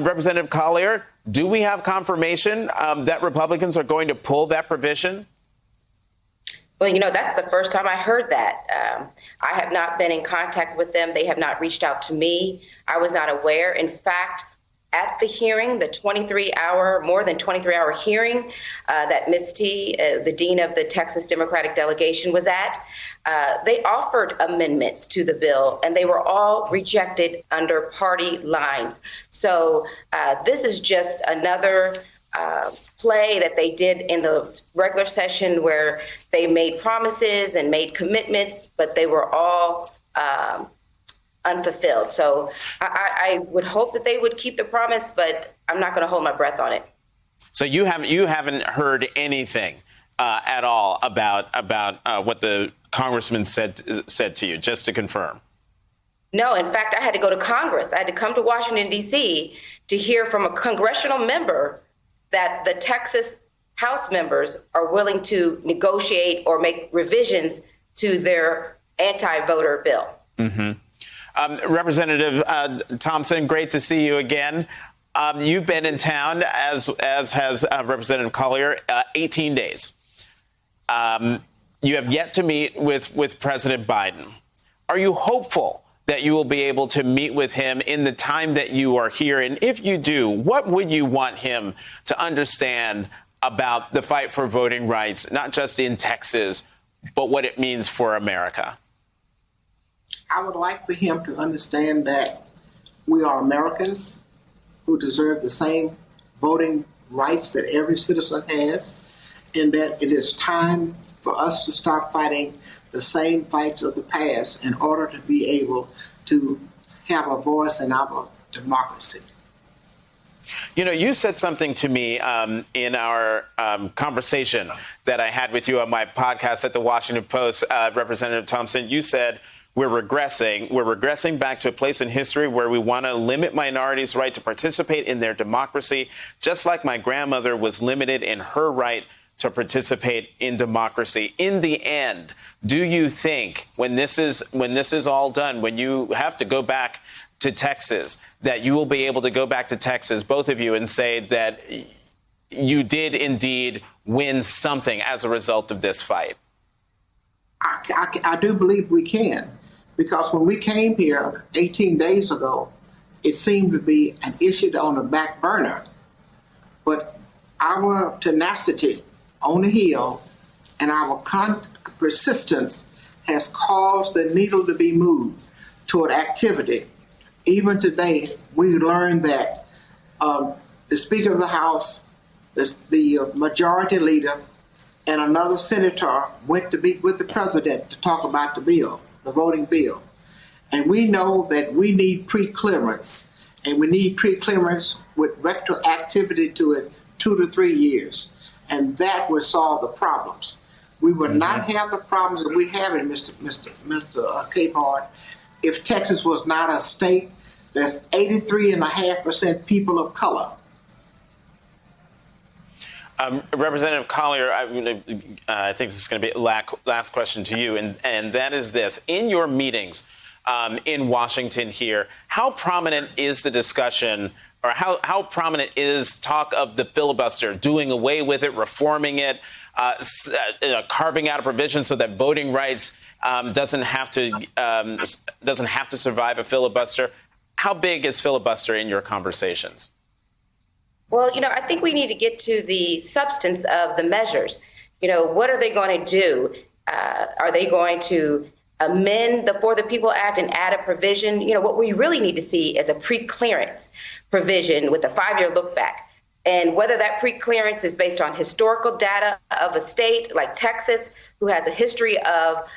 Representative Collier, do we have confirmation that Republicans are going to pull that provision? Well, that's the first time I heard that. I have not been in contact with them. They have not reached out to me. I was not aware. In fact, at the hearing, the more than 23-hour hearing that Ms. T, the dean of the Texas Democratic delegation, was at, they offered amendments to the bill, and they were all rejected under party lines. So this is just another play that they did in the regular session where they made promises and made commitments, but they were all unfulfilled. So I would hope that they would keep the promise, but I'm not going to hold my breath on it. So you haven't heard anything at all about what the congressman said to you, just to confirm? No, in fact, I had to go to Congress. I had to come to Washington, D.C. to hear from a congressional member that the Texas House members are willing to negotiate or make revisions to their anti-voter bill. Mm-hmm. Representative Thompson, great to see you again. You've been in town, as has Representative Collier, 18 days. You have yet to meet with President Biden. Are you hopeful that you will be able to meet with him in the time that you are here? And if you do, what would you want him to understand about the fight for voting rights, not just in Texas, but what it means for America? I would like for him to understand that we are Americans who deserve the same voting rights that every citizen has, and that it is time for us to stop fighting the same fights of the past in order to be able to have a voice in our democracy. You know, you said something to me in our conversation that I had with you on my podcast at the Washington Post, Representative Thompson. You said, we're regressing back to a place in history where we want to limit minorities' right to participate in their democracy, just like my grandmother was limited in her right to participate in democracy. In the end, do you think when this is all done, when you have to go back to Texas, that you will be able to go back to Texas, both of you, and say that you did indeed win something as a result of this fight? I do believe we can, because when we came here 18 days ago, it seemed to be an issue on the back burner. But our tenacity on the Hill and our persistence has caused the needle to be moved toward activity. Even today, we learned that the Speaker of the House, the Majority Leader, and another senator went to meet with the president to talk about the bill, the voting bill. And we know that we need pre-clearance, and we need pre-clearance with retroactivity to it 2 to 3 years. And that would solve the problems. We would not have the problems that we have in Mr. Capehart if Texas was not a state that's 83.5% people of color. Representative Collier, I think this is going to be a last question to you, and that is this. In your meetings in Washington here, how prominent is the discussion, or how prominent is talk of the filibuster, doing away with it, reforming it, carving out a provision so that voting rights doesn't have to survive a filibuster? How big is filibuster in your conversations? Well, I think we need to get to the substance of the measures. What are they going to do? Are they going to amend the For the People Act and add a provision? What we really need to see is a pre-clearance provision with a 5-year look back. And whether that pre-clearance is based on historical data of a state like Texas, who has a history of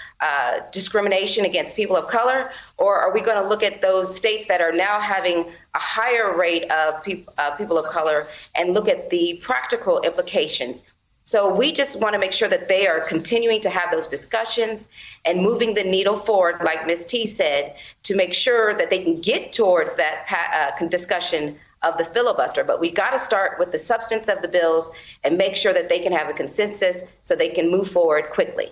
discrimination against people of color, or are we going to look at those states that are now having a higher rate of people of color and look at the practical implications? So we just want to make sure that they are continuing to have those discussions and moving the needle forward, like Ms. T said, to make sure that they can get towards that discussion of the filibuster. But we got to start with the substance of the bills and make sure that they can have a consensus so they can move forward quickly.